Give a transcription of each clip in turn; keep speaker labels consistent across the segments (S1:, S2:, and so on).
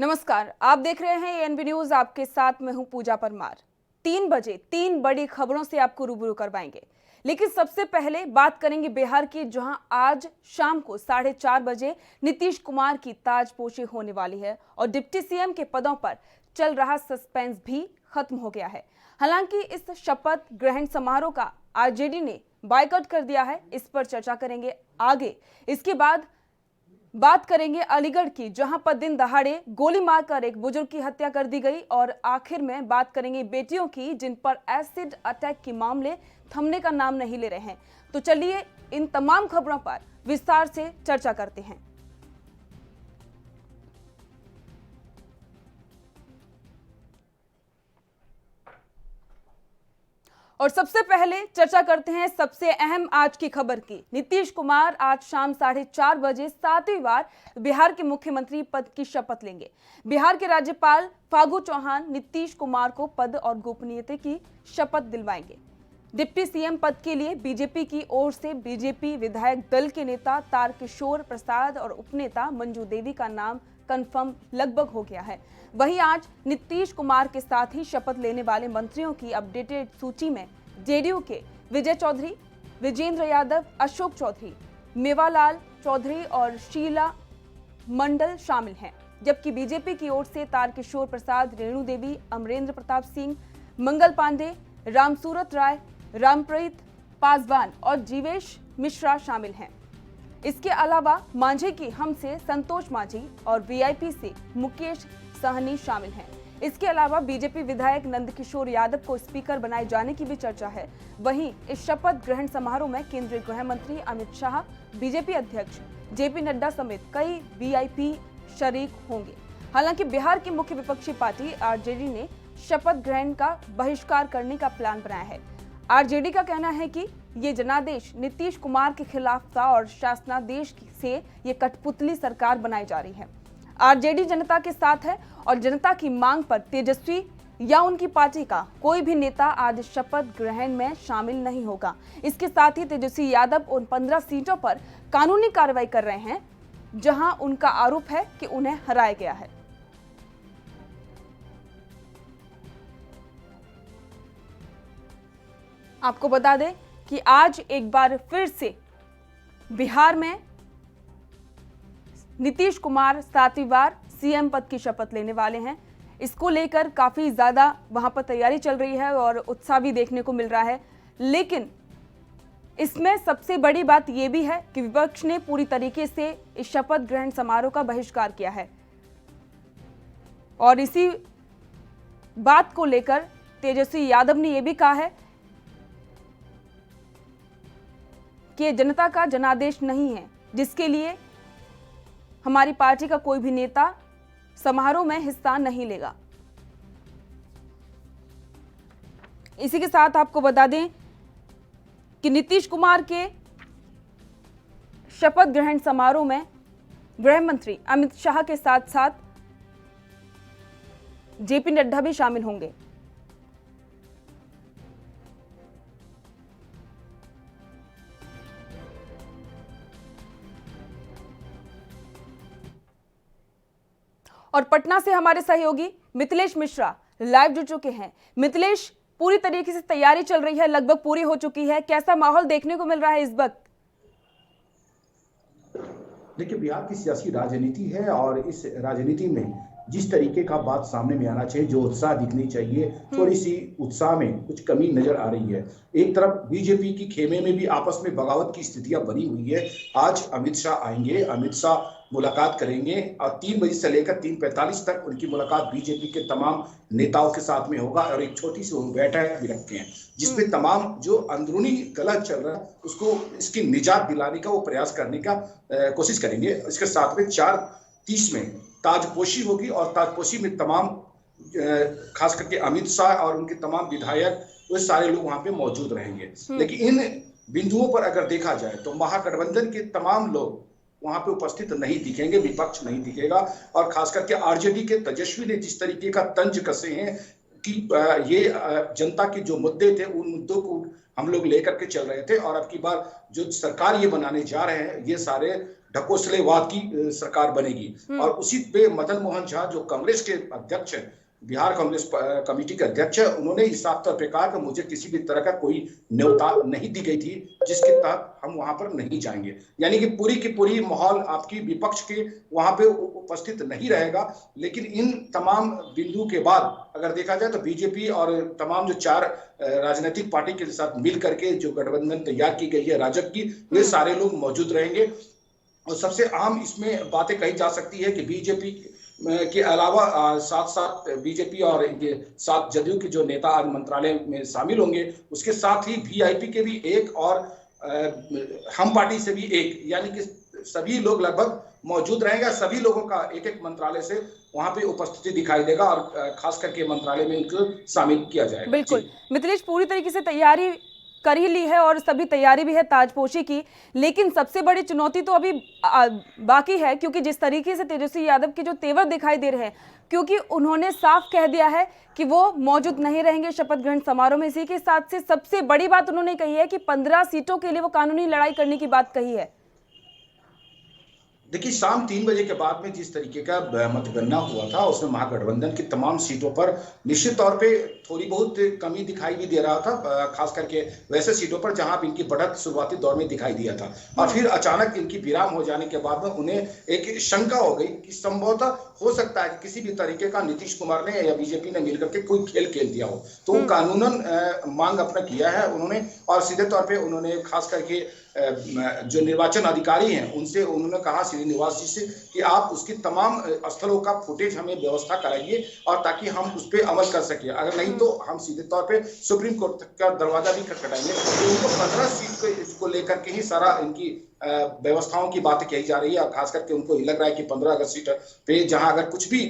S1: नमस्कार, आप देख रहे हैं एएनबी न्यूज। आपके साथ मैं हूं पूजा परमार। 3 बजे 3 बड़ी खबरों से आपको रूबरू करवाएंगे, लेकिन सबसे पहले बात करेंगे बिहार की, जहां आज शाम को 4:30 बजे नीतीश कुमार की ताजपोशी होने वाली है और डिप्टी सीएम के पदों पर चल रहा सस्पेंस भी खत्म हो गया है। हालांकि इस शपथ ग्रहण समारोह का आरजेडी ने बायकॉट कर दिया है, इस पर चर्चा करेंगे आगे। इसके बाद बात करेंगे अलीगढ़ की, जहां पर दिन दहाड़े गोली मारकर एक बुजुर्ग की हत्या कर दी गई, और आखिर में बात करेंगे बेटियों की, जिन पर एसिड अटैक के मामले थमने का नाम नहीं ले रहे हैं। तो चलिए इन तमाम खबरों पर विस्तार से चर्चा करते हैं। और सबसे पहले चर्चा करते हैं सबसे अहम आज की खबर की। नीतीश कुमार आज शाम 4:30 बजे 7वीं बार बिहार के मुख्यमंत्री पद की शपथ लेंगे। बिहार के राज्यपाल फागू चौहान नीतीश कुमार को पद और गोपनीयता की शपथ दिलवाएंगे। डिप्टी सीएम पद के लिए बीजेपी की ओर से बीजेपी विधायक दल के नेता तारकिशोर प्रसाद और उपनेता मंजू देवी का नाम कंफर्म लगभग हो गया है। वहीं आज नीतीश कुमार के साथ ही शपथ लेने वाले मंत्रियों की अपडेटेड सूची में जेडीयू के विजय चौधरी, विजेंद्र यादव, अशोक चौधरी, मेवालाल चौधरी और शीला मंडल शामिल हैं, जबकि बीजेपी की ओर से तारकिशोर प्रसाद, रेणु देवी, अमरेंद्र प्रताप सिंह, मंगल पांडे, रामसूरत राय, रामप्रीत पासवान और जीवेश मिश्रा शामिल हैं। इसके अलावा मांझी की हम से संतोष मांझी और वीआईपी से मुकेश सहनी शामिल हैं। इसके अलावा बीजेपी विधायक नंदकिशोर यादव को स्पीकर बनाए जाने की भी चर्चा है। वहीं इस शपथ ग्रहण समारोह में केंद्रीय गृह मंत्री अमित शाह, बीजेपी अध्यक्ष जेपी नड्डा समेत कई वीआईपी शरीक होंगे। हालांकि बिहार की मुख्य विपक्षी पार्टी आरजेडी ने शपथ ग्रहण का बहिष्कार करने का प्लान बनाया है। आरजेडी का कहना है कि ये जनादेश नीतीश कुमार के खिलाफ था और शासनादेश से ये कठपुतली सरकार बनाई जा रही है। आरजेडी जनता के साथ है और जनता की मांग पर तेजस्वी या उनकी पार्टी का कोई भी नेता आज शपथ ग्रहण में शामिल नहीं होगा। इसके साथ ही तेजस्वी यादव उन 15 सीटों पर कानूनी कार्रवाई कर रहे हैं जहां उनका आरोप है कि उन्हें हराया गया है। आपको बता दें कि आज एक बार फिर से बिहार में नीतीश कुमार 7वीं बार सीएम पद की शपथ लेने वाले हैं। इसको लेकर काफी ज्यादा वहां पर तैयारी चल रही है और उत्साह भी देखने को मिल रहा है। लेकिन इसमें सबसे बड़ी बात यह भी है कि विपक्ष ने पूरी तरीके से इस शपथ ग्रहण समारोह का बहिष्कार किया है और इसी बात को लेकर तेजस्वी यादव ने यह भी कहा है कि जनता का जनादेश नहीं है, जिसके लिए हमारी पार्टी का कोई भी नेता समारोह में हिस्सा नहीं लेगा। इसी के साथ आपको बता दें कि नीतीश कुमार के शपथ ग्रहण समारोह में गृह मंत्री अमित शाह के साथ साथ जेपी नड्डा भी शामिल होंगे। और पटना से हमारे सहयोगी मिथिलेश मिश्रा लाइव जुड़ चुके हैं। मिथिलेश, पूरी तरीके से तैयारी चल रही है, लगभग पूरी हो चुकी है, कैसा माहौल देखने को मिल रहा है इस वक्त?
S2: देखिए, बिहार की सियासी राजनीति है और इस राजनीति में जिस तरीके का बात सामने में आना चाहिए, जो उत्साह दिखनी चाहिए, थोड़ी सी उत्साह में कुछ कमी नजर आ रही है। एक तरफ बीजेपी की खेमे में भी आपस में बगावत की स्थितियां बनी हुई है। आज अमित शाह आएंगे, अमित शाह मुलाकात करेंगे और 3 बजे से लेकर 3:45 तक उनकी मुलाकात बीजेपी के तमाम नेताओं के साथ में होगा और एक छोटी सी बैठक भी रखते हैं जिसमें तमाम जो अंदरूनी गलत चल रहा है उसको इसकी निजात दिलाने का वो प्रयास करने का कोशिश करेंगे। इसके साथ में 4:30 में ताजपोशी होगी और ताजपोशी में तमाम खास करके अमित शाह और उनके तमाम विधायक वो सारे लोग वहां पे मौजूद रहेंगे। लेकिन इन बिंदुओं पर अगर देखा जाए तो महागठबंधन के तमाम लोग वहां पे उपस्थित नहीं दिखेंगे, विपक्ष नहीं दिखेगा और खास करके आरजेडी के तेजस्वी ने जिस तरीके का तंज कसे हैं कि ये जनता के जो मुद्दे थे उन मुद्दों को हम लोग लेकर के चल रहे थे और अब की बार जो सरकार ये बनाने जा रहे हैं ये सारे ढकोसलेवाद की सरकार बनेगी। और उसी पे मदन मोहन झा जो कांग्रेस के अध्यक्ष हैं, बिहार कांग्रेस कमेटी के अध्यक्ष है, उन्होंने इस साफ तौर पे कहा कि मुझे किसी भी तरह का कोई न्योता नहीं दी गई थी जिसके तहत हम वहां पर नहीं जाएंगे। यानी कि पूरी की पूरी माहौल आपकी विपक्ष के वहां पे उपस्थित नहीं रहेगा। लेकिन इन तमाम बिंदु के बाद अगर देखा जाए तो बीजेपी और तमाम जो 4 राजनीतिक पार्टी के साथ मिल करके जो गठबंधन तैयार की गई है राजग की, वे सारे लोग मौजूद रहेंगे। और सबसे आम इसमें बातें कही जा सकती है कि बीजेपी के अलावा साथ साथ बीजेपी और ये 7 जदयू के जो नेता आज मंत्रालय में शामिल होंगे, उसके साथ ही वीआईपी के भी एक और हम पार्टी से भी एक, यानी कि सभी लोग लगभग मौजूद रहेंगे। सभी लोगों का एक एक मंत्रालय से वहां पे उपस्थिति दिखाई देगा और खास करके मंत्रालय में उनको शामिल किया जाएगा।
S1: बिल्कुल मिथिलेश, पूरी तरीके से तैयारी कर ही ली है और सभी तैयारी भी है ताजपोशी की, लेकिन सबसे बड़ी चुनौती तो अभी बाकी है, क्योंकि जिस तरीके से तेजस्वी यादव के जो तेवर दिखाई दे रहे हैं, क्योंकि उन्होंने साफ कह दिया है कि वो मौजूद नहीं रहेंगे शपथ ग्रहण समारोह में। इसी के साथ से सबसे बड़ी बात उन्होंने कही है कि 15 सीटों के लिए वो कानूनी लड़ाई करने की बात कही है।
S2: देखिए, शाम 3 बजे के बाद में जिस तरीके का मतगणना हुआ था, उसमें महागठबंधन की तमाम सीटों पर निश्चित तौर पे थोड़ी बहुत कमी दिखाई भी दे रहा था, खास करके वैसे सीटों पर जहां इनकी बढ़त शुरुआती दौर में दिखाई दिया था। और फिर अचानक इनकी विराम हो जाने के बाद में उन्हें एक शंका हो गई कि संभवतः हो सकता है कि किसी भी तरीके का नीतीश कुमार ने या बीजेपी ने मिलकर के कोई खेल खेल दिया हो। तो कानूनन मांग अपना किया है उन्होंने, और सीधे तौर पर उन्होंने खास करके जो निर्वाचन अधिकारी हैं उनसे उन्होंने कहा, श्रीनिवास जी से, कि आप उसकी तमाम स्थलों का फुटेज हमें व्यवस्था कराइए और ताकि हम उस पर अमल कर सके। अगर नहीं तो हम सीधे तौर पे सुप्रीम कोर्ट का दरवाजा भी खटखटाएंगे। तो उनको 15 सीट को लेकर के ही सारा इनकी व्यवस्थाओं की बातें कही जा रही है। और खास करके उनको लग रहा है कि 15 अगस्त सीट पे जहां अगर कुछ भी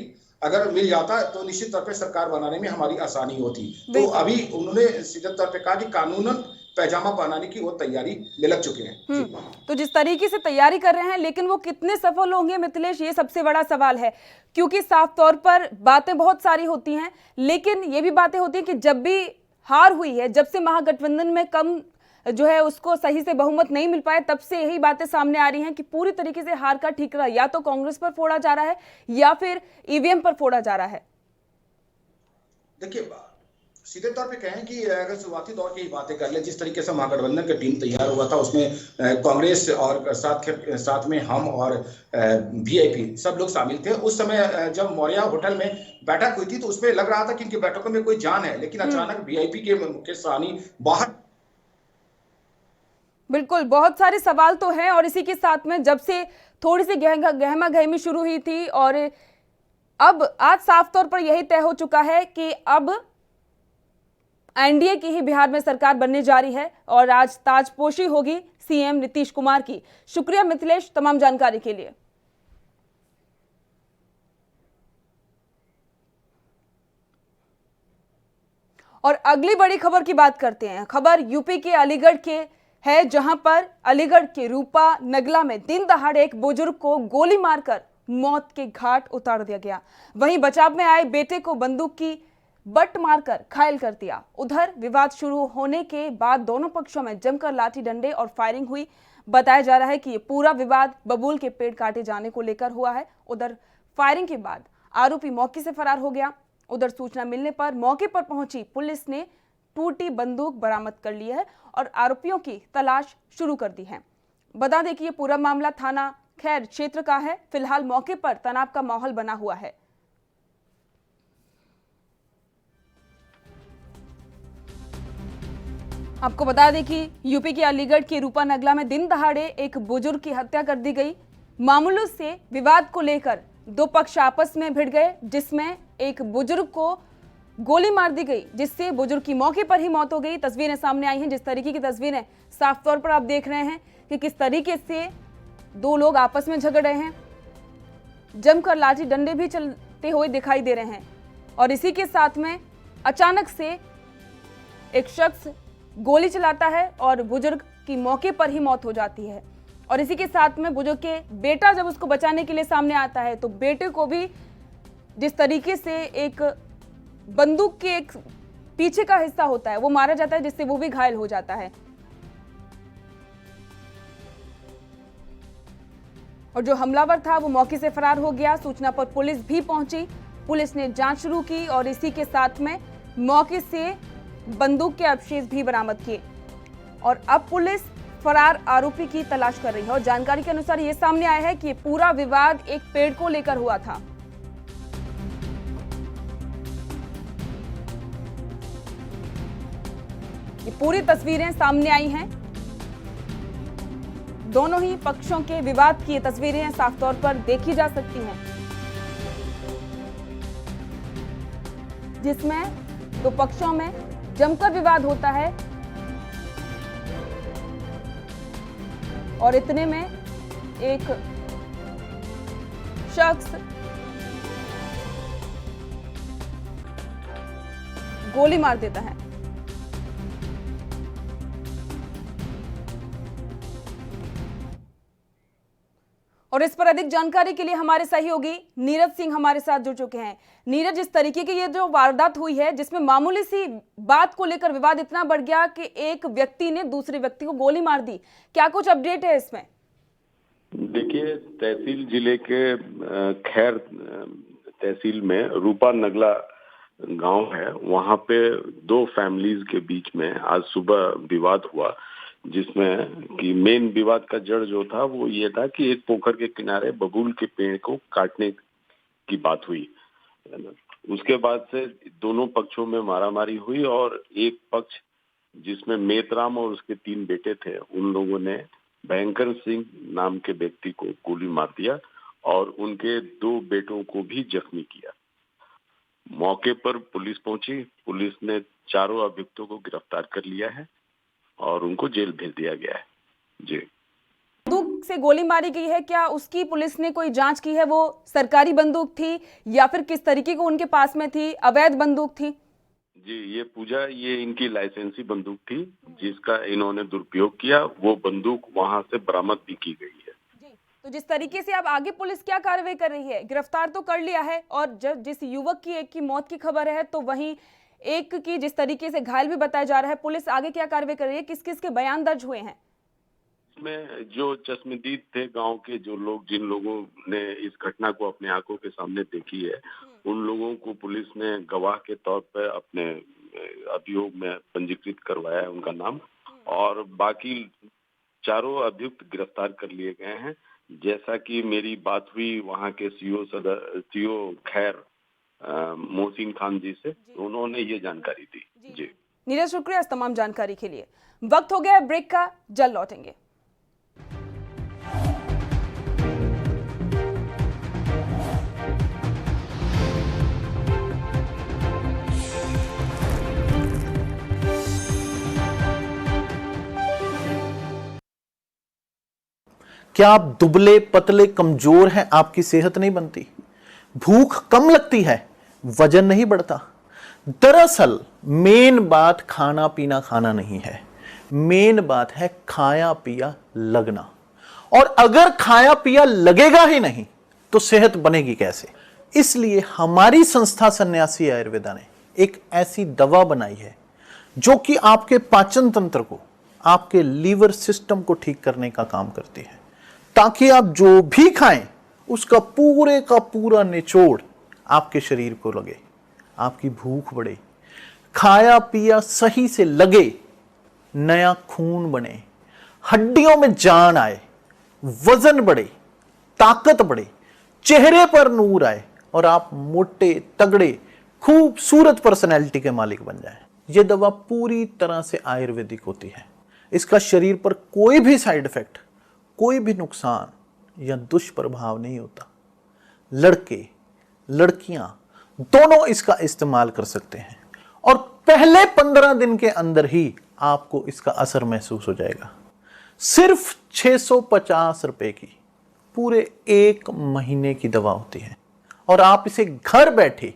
S2: अगर मिल जाता है तो निश्चित तौर पे सरकार बनाने में हमारी आसानी होती। तो अभी उन्होंने सीधे तौर पे कहा कि कानूनन पैजामा पहनाने की वो तैयारी में लग चुके हैं।
S1: तो जिस तरीके से तैयारी कर रहे हैं, लेकिन वो कितने सफल होंगे मिथिलेश, ये सबसे बड़ा सवाल है। क्योंकि साफ तौर पर बातें बहुत सारी होती हैं, लेकिन ये भी बातें होती हैं कि जब भी हार हुई है, जब से महागठबंधन में कम जो है उसको सही से बहुमत नहीं मिल पाए, तब से यही बातें सामने आ रही हैं कि पूरी तरीके से हार का ठीकरा या तो कांग्रेस पर फोड़ा जा रहा है या फिर ईवीएम पर फोड़ा जा रहा है।
S2: देखिए, सीधे तौर पे कहें कि अगर शुरुआती दौर की बातें कर ले, जिस तरीके से महागठबंधन का टीम तैयार हुआ था, उसमें कांग्रेस और साथ में हम और वीआईपी सब लोग शामिल थे। उस समय जब मौर्या होटल में बैठक हुई थी तो उसमें लग रहा था कि इनकी बैठकों में कोई जान है, लेकिन अचानक वीआईपी के मुख्य सानी बाहर।
S1: बिल्कुल, बहुत सारे सवाल तो हैं, और इसी के साथ में जब से थोड़ी सी गहमा गहमी शुरू हुई थी, और अब आज साफ तौर पर यही तय हो चुका है कि अब एनडीए की ही बिहार में सरकार बनने जा रही है, और आज ताजपोशी होगी सीएम नीतीश कुमार की। शुक्रिया मिथिलेश तमाम जानकारी के लिए। और अगली बड़ी खबर की बात करते हैं। खबर यूपी के अलीगढ़ के है, जहां पर अलीगढ़ के रूपा नगला में दिन दहाड़े एक बुजुर्ग को गोली मारकर मौत के घाट उतार दिया गया। वहीं बचाव में आए बेटे को बंदूक की बट मारकर घायल कर दिया। उधर विवाद शुरू होने के बाद दोनों पक्षों में जमकर लाठी डंडे और फायरिंग हुई। बताया जा रहा है कि ये पूरा विवाद बबूल के पेड़ काटे जाने को लेकर हुआ है। उधर फायरिंग के बाद आरोपी मौके से फरार हो गया। उधर सूचना मिलने पर मौके पर पहुंची पुलिस ने टूटी बंदूक बरामद कर ली है और आरोपियों की तलाश शुरू कर दी है। बता दें कि ये पूरा मामला थाना खैर क्षेत्र का है। फिलहाल मौके पर तनाव का माहौल बना हुआ है। आपको बता दें कि यूपी के अलीगढ़ के रूपा नगला में दिन दहाड़े एक बुजुर्ग की हत्या कर दी गई। मामूलों से विवाद को लेकर दो पक्ष आपस में भिड़ गए, जिसमें एक बुजुर्ग को गोली मार दी गई, जिससे बुजुर्ग की मौके पर ही मौत हो गई। तस्वीरें सामने आई हैं। जिस तरीके की तस्वीरें साफ तौर पर आप देख रहे हैं कि किस तरीके से दो लोग आपस में झगड़ रहे हैं, जमकर लाठी डंडे भी चलते हुए दिखाई दे रहे हैं। और इसी के साथ में अचानक से एक शख्स गोली चलाता है और बुजुर्ग की मौके पर ही मौत हो जाती है। और इसी के साथ में बुजुर्ग के बेटा जब उसको बचाने के लिए सामने आता है, तो बेटे को भी जिस तरीके से एक बंदूक के एक पीछे का हिस्सा होता है वो मारा जाता है, जिससे वो भी घायल हो जाता है। और जो हमलावर था वो मौके से फरार हो गया। सूचना पर पुलिस भी पहुंची, पुलिस ने जांच शुरू की और इसी के साथ में मौके से बंदूक के अवशेष भी बरामद किए और अब पुलिस फरार आरोपी की तलाश कर रही है। और जानकारी के अनुसार ये सामने आया है कि ये पूरा विवाद एक पेड़ को लेकर हुआ था। ये पूरी तस्वीरें सामने आई हैं, दोनों ही पक्षों के विवाद की ये तस्वीरें साफ तौर पर देखी जा सकती हैं, जिसमें दो पक्षों में जमकर विवाद होता है और इतने में एक शख्स गोली मार देता है। और इस पर अधिक जानकारी के लिए हमारे सहयोगी नीरज सिंह हमारे साथ जुड़ चुके हैं। नीरज, इस तरीके की ये जो वारदात हुई है जिसमें मामूली सी बात को लेकर विवाद इतना बढ़ गया कि एक व्यक्ति ने दूसरे व्यक्ति को गोली मार दी, क्या कुछ अपडेट है इसमें?
S3: देखिए, तहसील जिले के खैर तहसील में रूपा नगला गांव है, वहां पे दो फैमिलीज के बीच में आज सुबह विवाद हुआ, जिसमें कि मेन विवाद का जड़ जो था वो ये था कि एक पोखर के किनारे बबूल के पेड़ को काटने की बात हुई। उसके बाद से दोनों पक्षों में मारामारी हुई और एक पक्ष जिसमें मेतराम और उसके 3 बेटे थे, उन लोगों ने भयंकर सिंह नाम के व्यक्ति को गोली मार दिया और उनके 2 बेटों को भी जख्मी किया। मौके पर पुलिस पहुंची, पुलिस ने चारों अभियुक्तों को गिरफ्तार कर लिया है और उनको जेल भेज दिया गया है। जी,
S1: बंदूक से गोली मारी गई है, क्या उसकी पुलिस ने कोई जांच की है? वो सरकारी बंदूक थी या फिर किस तरीके को उनके पास में थी, अवैध बंदूक थी?
S3: जी, ये इनकी लाइसेंसी बंदूक थी जिसका इन्होंने दुरुपयोग किया। वो बंदूक वहां से बरामद भी की गई है।
S1: जी, तो जिस तरीके से अब आगे पुलिस क्या कार्रवाई कर रही है? गिरफ्तार तो कर लिया है और जब जिस युवक की एक की मौत की खबर है तो वहीं एक की जिस तरीके से घायल भी बताया जा रहा है, पुलिस आगे क्या कार्रवाई कर रही है? किस किस के बयान दर्ज हुए हैं?
S3: इसमें जो चश्मदीद थे गांव के, जो लोग जिन लोगों ने इस घटना को अपने आंखों के सामने देखी है, उन लोगों को पुलिस ने गवाह के तौर पर अपने अभियोग में पंजीकृत करवाया है उनका नाम, और बाकी चारों अभियुक्त गिरफ्तार कर लिए गए हैं। जैसा कि मेरी बात हुई वहां के सीओ खैर मोहसिन खान जी से, तो उन्होंने ये जानकारी दी। जी
S1: नीरज, शुक्रिया इस तमाम जानकारी के लिए। वक्त हो गया ब्रेक का, जल्द लौटेंगे।
S4: क्या आप दुबले पतले कमजोर हैं? आपकी सेहत नहीं बनती, भूख कम लगती है, वजन नहीं बढ़ता। दरअसल मेन बात खाना पीना खाना नहीं है, मेन बात है खाया पिया लगना। और अगर खाया पिया लगेगा ही नहीं तो सेहत बनेगी कैसे? इसलिए हमारी संस्था सन्यासी आयुर्वेदा ने एक ऐसी दवा बनाई है जो कि आपके पाचन तंत्र को, आपके लीवर सिस्टम को ठीक करने का काम करती है, ताकि आप जो भी खाएं उसका पूरे का पूरा निचोड़ आपके शरीर को लगे, आपकी भूख बढ़े, खाया पिया सही से लगे, नया खून बने, हड्डियों में जान आए, वजन बढ़े, ताकत बढ़े, चेहरे पर नूर आए और आप मोटे तगड़े खूबसूरत पर्सनैलिटी के मालिक बन जाएं। यह दवा पूरी तरह से आयुर्वेदिक होती है। इसका शरीर पर कोई भी साइड इफेक्ट, कोई भी नुकसान या दुष्प्रभाव नहीं होता। लड़के लड़कियां दोनों इसका इस्तेमाल कर सकते हैं और पहले 15 दिन के अंदर ही आपको इसका असर महसूस हो जाएगा। सिर्फ 650 रुपए की पूरे 1 महीने की दवा होती है और आप इसे घर बैठे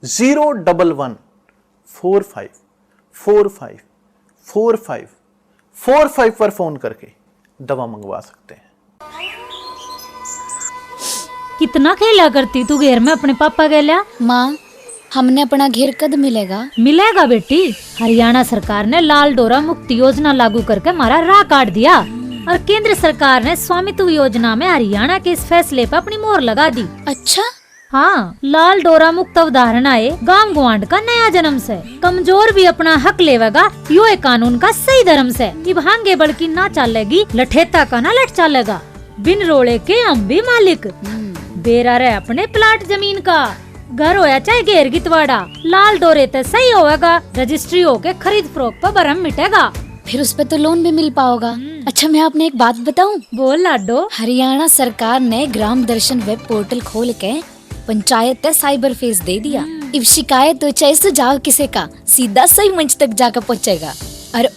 S4: 01145454545 पर फोन करके दवा मंगवा सकते हैं।
S5: कितना खेला करती तू घेर में अपने पापा के लिया?
S6: माँ, हमने अपना घेर कद मिलेगा?
S5: मिलेगा बेटी, हरियाणा सरकार ने लाल डोरा मुक्ति योजना लागू करके हमारा राह काट दिया। और केंद्र सरकार ने स्वामित्व योजना में हरियाणा के इस फैसले पर अपनी मोहर लगा दी।
S6: अच्छा,
S5: हाँ, लाल डोरा मुक्त अवधारणा आए गांव गुआंड का नया जन्म से। कमजोर भी अपना हक लेवेगा, यो एक कानून का सही धर्म से। इब हांगे बड़की ना चलेगी, लठेता का ना लठ चलेगा। बिन रोड़े के हम भी मालिक, बेरा रहे अपने प्लाट जमीन का। घर होया चाहे घेर गितवाड़ा, लाल डोरे ते सही होगा। रजिस्ट्री होके खरीद फरोख्त पर भरम मिटेगा।
S6: फिर उस पे तो लोन भी मिल पाओगा। अच्छा, मैं आपने एक बात बताऊं?
S5: बोल लाडो।
S6: हरियाणा सरकार ने ग्राम दर्शन वेब पोर्टल खोल के पंचायत पे साइबर फेस दे दिया। अब शिकायत हो चाहे सुझाव किसी का, सीधा सही मंच तक जाकर पहुंचेगा।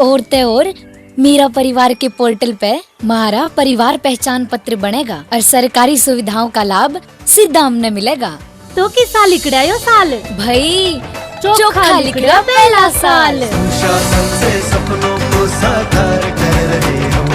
S6: और ते और मेरा परिवार के पोर्टल पे हमारा परिवार पहचान पत्र बनेगा और सरकारी सुविधाओं का लाभ सीधा हमने मिलेगा।
S5: तो किसा लिखड़ा यो साल
S6: भाई,
S5: चोखा लिखड़ा पहला साल।
S7: शासन से सपनों को साकार कर रहे हो।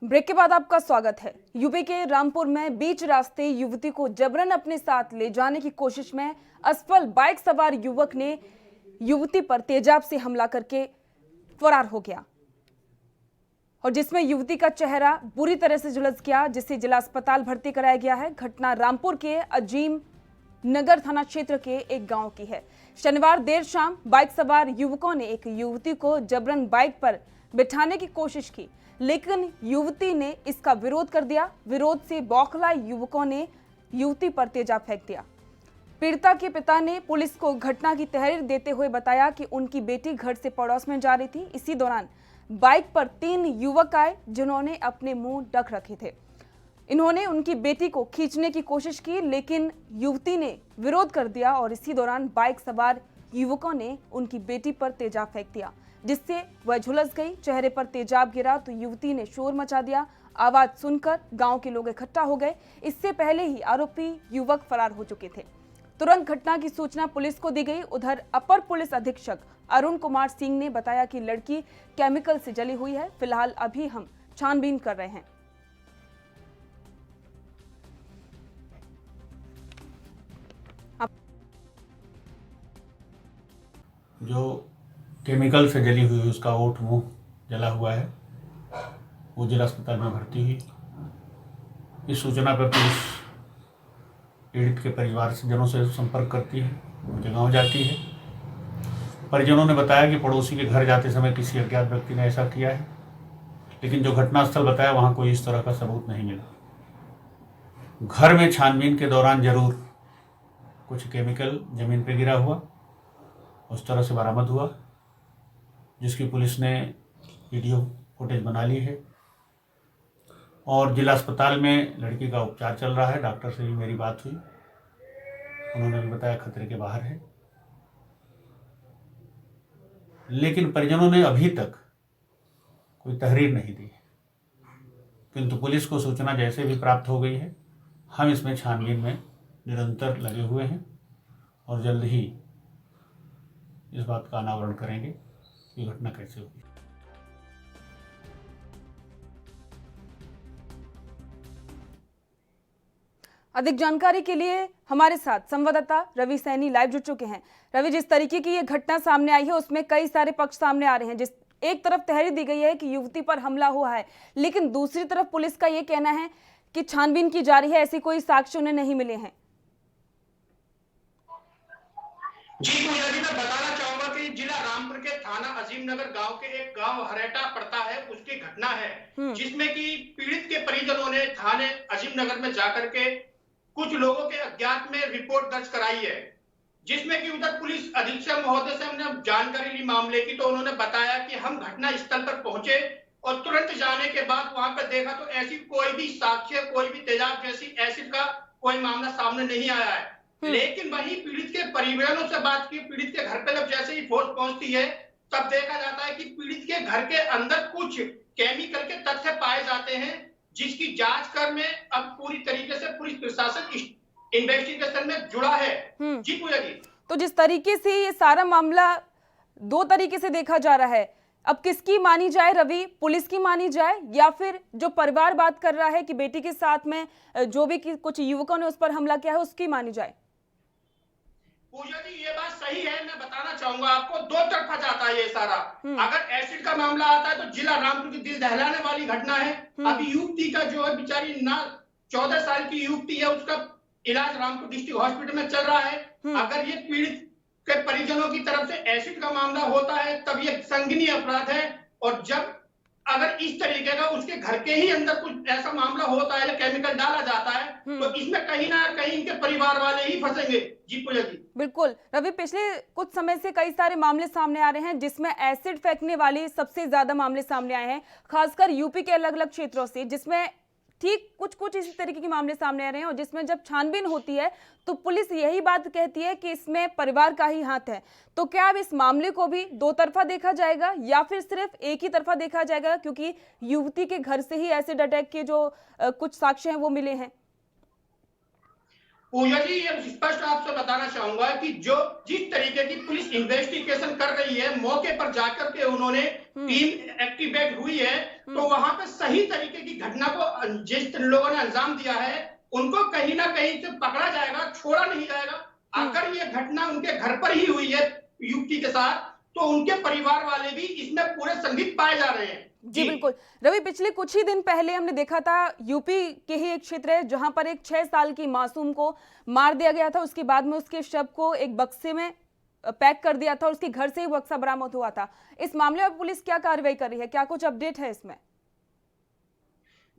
S1: ब्रेक के बाद आपका स्वागत है। यूपी के रामपुर में बीच रास्ते युवती को जबरन अपने साथ ले जाने की कोशिश में असफल बाइक सवार युवक ने युवती पर तेजाब से हमला करके फरार हो गया और जिसमें युवती का चेहरा बुरी तरह से झुलस गया, जिसे जिला अस्पताल भर्ती कराया गया है। घटना रामपुर के अजीम नगर थाना क्षेत्र के एक गांव की है। शनिवार देर शाम बाइक सवार युवकों ने एक युवती को जबरन बाइक पर बिठाने की कोशिश की, लेकिन युवती ने इसका विरोध कर दिया। विरोध से बौखलाए युवकों ने युवती पर तेजाब फेंक दिया। पीड़िता के पिता ने पुलिस को घटना की तहरीर देते हुए बताया कि उनकी बेटी घर से पड़ोस में जा रही थी। इसी दौरान बाइक पर 3 युवक आए जिन्होंने अपने मुंह ढक रखे थे। इन्होंने उनकी बेटी को खींचने की कोशिश की, लेकिन युवती ने विरोध कर दिया और इसी दौरान बाइक सवार युवकों ने उनकी बेटी पर तेजाब फेंक दिया, जिससे वह झुलस गई। चेहरे पर तेजाब गिरा तो युवती ने शोर मचा दिया। आवाज सुनकर गांव के लोग इकट्ठा हो गए। इससे पहले ही आरोपी युवक फरार हो चुके थे। तुरंत घटना की सूचना पुलिस को दी गई। उधर अपर पुलिस अधीक्षक अरुण कुमार सिंह ने बताया कि लड़की केमिकल से जली हुई है। फिलहाल अभी हम छानबीन कर रहे हैं।
S8: जो केमिकल से जली हुई उसका ओठ मुंह जला हुआ है, वो जिला अस्पताल में भर्ती हुई। इस सूचना पर पुलिस पीड़ित के परिवार से जनों से संपर्क करती है, उनके गांव जाती है। परिजनों ने बताया कि पड़ोसी के घर जाते समय किसी अज्ञात व्यक्ति ने ऐसा किया है, लेकिन जो घटनास्थल बताया वहाँ कोई इस तरह का सबूत नहीं मिला। घर में छानबीन के दौरान जरूर कुछ केमिकल जमीन पर गिरा हुआ उस तरह से बरामद हुआ, जिसकी पुलिस ने वीडियो फुटेज बना ली है और जिला अस्पताल में लड़की का उपचार चल रहा है। डॉक्टर से भी मेरी बात हुई, उन्होंने भी बताया खतरे के बाहर है, लेकिन परिजनों ने अभी तक कोई तहरीर नहीं दी। किंतु पुलिस को सूचना जैसे भी प्राप्त हो गई है, हम इसमें छानबीन में निरंतर लगे हुए हैं और जल्द ही इस बात का अनावरण करेंगे कि घटना कैसे हुई।
S1: अधिक जानकारी के लिए हमारे साथ संवाददाता रवि सैनी लाइव जुड़ चुके हैं। रवि, जिस तरीके की ये घटना सामने आई है उसमें कई सारे पक्ष सामने आ रहे हैं। जिस एक तरफ तहरीर दी गई है कि युवती पर हमला हुआ है, लेकिन दूसरी तरफ पुलिस का ये कहना है कि छानबीन की जा रही है, ऐसी कोई साक्ष्य उन्हें नहीं मिले हैं।
S9: जी मैं बताना चाहूंगा कि जिला रामपुर के थाना अजीम नगर गांव के एक गांव हरेटा पड़ता है, उसकी घटना है जिसमें कि पीड़ित के परिजनों ने थाने अजीम नगर में जाकर के कुछ लोगों के अज्ञात में रिपोर्ट दर्ज कराई है, जिसमें कि उधर पुलिस अधीक्षक महोदय से हमने जानकारी ली मामले की। तो उन्होंने बताया कि हम घटना स्थल पर पहुंचे और तुरंत जाने के बाद वहां पर देखा तो ऐसी कोई भी साक्ष्य, कोई भी तेजाब जैसी एसिड का कोई मामला सामने नहीं आया है। लेकिन वहीं पीड़ित के परिवारों से बात की, पीड़ित के घर पे जब जैसे ही फोर्स पहुंचती है तब देखा जाता है कि पीड़ित के घर के अंदर कुछ केमिकल के तथ्य पाए जाते हैं, जिसकी जांच कर में अब पूरी तरीके से पुलिस प्रशासन इन्वेस्टिगेशन में जुड़ा है। जी पूजा जी।
S1: तो जिस तरीके से ये सारा मामला दो तरीके से देखा जा रहा है, अब किसकी मानी जाए रवि, पुलिस की मानी जाए या फिर जो परिवार बात कर रहा है कि बेटी के साथ में जो भी कुछ युवकों ने उस पर हमला किया है उसकी मानी जाए?
S9: पूजा जी ये बात सही है, मैं बताना चाहूंगा आपको, दो तरफा जाता है ये सारा। अगर एसिड का मामला आता है तो जिला रामपुर की दिल दहलाने वाली घटना है। अभी युवती का जो है बेचारी ना 14 साल की युवती है, उसका इलाज रामपुर डिस्ट्रिक्ट हॉस्पिटल में चल रहा है। अगर ये पीड़ित के परिजनों की तरफ से एसिड का मामला होता है तब ये संगीन अपराध है, और जब अगर इस तरीके का उसके घर के ही अंदर कुछ ऐसा मामला होता है या केमिकल डाला जाता है तो इसमें कहीं ना कहीं इनके परिवार वाले ही फंसेंगे। जी पूजा जी।
S1: बिल्कुल रवि, पिछले कुछ समय से कई सारे मामले सामने आ रहे हैं जिसमें एसिड फेंकने वाले सबसे ज्यादा मामले सामने आए हैं, खासकर यूपी के अलग अलग क्षेत्रों से, जिसमें ठीक कुछ इसी तरीके के मामले सामने आ रहे हैं। और जिसमें जब छानबीन होती है तो पुलिस यही बात कहती है कि इसमें परिवार का ही हाथ है। तो क्या अब इस मामले को भी दो तरफा देखा जाएगा या फिर सिर्फ एक ही तरफा देखा जाएगा, क्योंकि युवती के घर से ही एसिड अटैक के जो कुछ साक्ष्य हैं वो मिले हैं?
S9: पूजा जी ये स्पष्ट आपसे बताना चाहूंगा कि जो जिस तरीके की पुलिस इन्वेस्टिगेशन कर रही है, मौके पर जाकर के उन्होंने टीम एक्टिवेट हुई है, तो वहां पे सही तरीके की घटना को जिस लोगों ने अंजाम दिया है उनको कहीं ना कहीं से पकड़ा जाएगा, छोड़ा नहीं जाएगा। अगर ये घटना उनके घर पर ही हुई है युवती के साथ तो उनके परिवार वाले भी इसमें पूरे संदिग्ध पाए जा रहे हैं।
S1: जी बिल्कुल रवि, पिछले कुछ ही दिन पहले हमने देखा था यूपी के ही एक क्षेत्र है जहां पर एक 6 साल की मासूम को मार दिया गया था। उसके बाद में उसके शव को एक बक्से में पैक कर दिया था और उसके घर से ही बक्सा बरामद हुआ था। इस मामले में पुलिस क्या कार्रवाई कर रही है, क्या कुछ अपडेट है इसमें?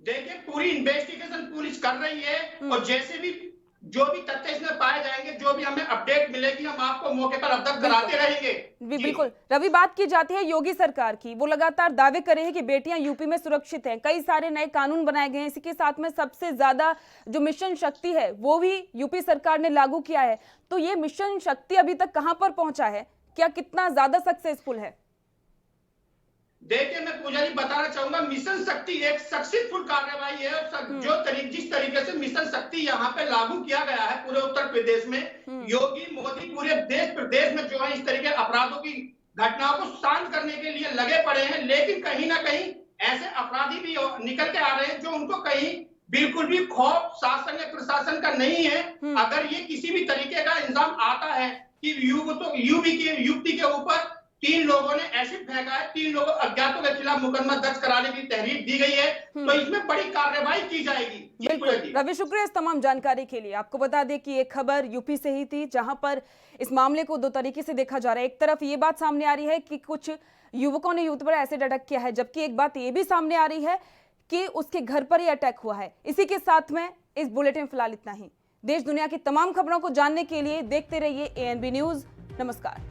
S9: देखिए पूरी इन्वेस्टिगेशन पुलिस कर रही है और जैसे भी जो भी तथ्य इसमें पाए जाएंगे, जो भी हमें अपडेट मिलेगी, हम आपको मौके पर अवगत कराते रहेंगे।
S1: बिल्कुल रवि, बात की जाती है योगी सरकार की, वो लगातार दावे कर रहे हैं कि बेटियां यूपी में सुरक्षित हैं, कई सारे नए कानून बनाए गए हैं, इसी के साथ में सबसे ज्यादा जो मिशन शक्ति है वो भी यूपी सरकार ने लागू किया है। तो ये मिशन शक्ति अभी तक कहां पर पहुंचा है, क्या कितना ज्यादा सक्सेसफुल है?
S9: देखिए मैं पूजा जी बताना चाहूंगा, मिशन शक्ति एक सक्सेसफुल कार्यवाही है। जो जिस तरीके से मिशन शक्ति यहाँ पे लागू किया गया है पूरे उत्तर प्रदेश में, योगी मोदी पूरे देश प्रदेश में जो है इस तरीके अपराधों की घटनाओं को शांत करने के लिए लगे पड़े हैं। लेकिन कहीं ना कहीं ऐसे अपराधी भी निकल के आ रहे हैं जो उनको कहीं बिल्कुल भी खौफ शासन या प्रशासन का नहीं है। अगर ये किसी भी तरीके का इल्जाम आता है कि युवती के ऊपर 3 लोगों ने एसिड फेंका है, 3 लोगों अज्ञातों के खिलाफ मुकदमा दर्ज कराने की तहरीर दी गई है, तो इसमें बड़ी कार्रवाई की जाएगी।
S1: बिल्कुल रवि, शुक्रिया इस तमाम जानकारी के लिए। आपको बता दें कि एक खबर यूपी से ही थी जहां पर इस मामले को दो तरीके से देखा जा रहा है। एक तरफ ये बात सामने आ रही है कि कुछ युवकों ने युवती पर एसिड अटैक किया है, जबकि एक बात ये भी सामने आ रही है कि उसके घर पर ही अटैक हुआ है। इसी के साथ में इस बुलेटिन में फिलहाल इतना ही। देश दुनिया की तमाम खबरों को जानने के लिए देखते रहिए ANB न्यूज। नमस्कार।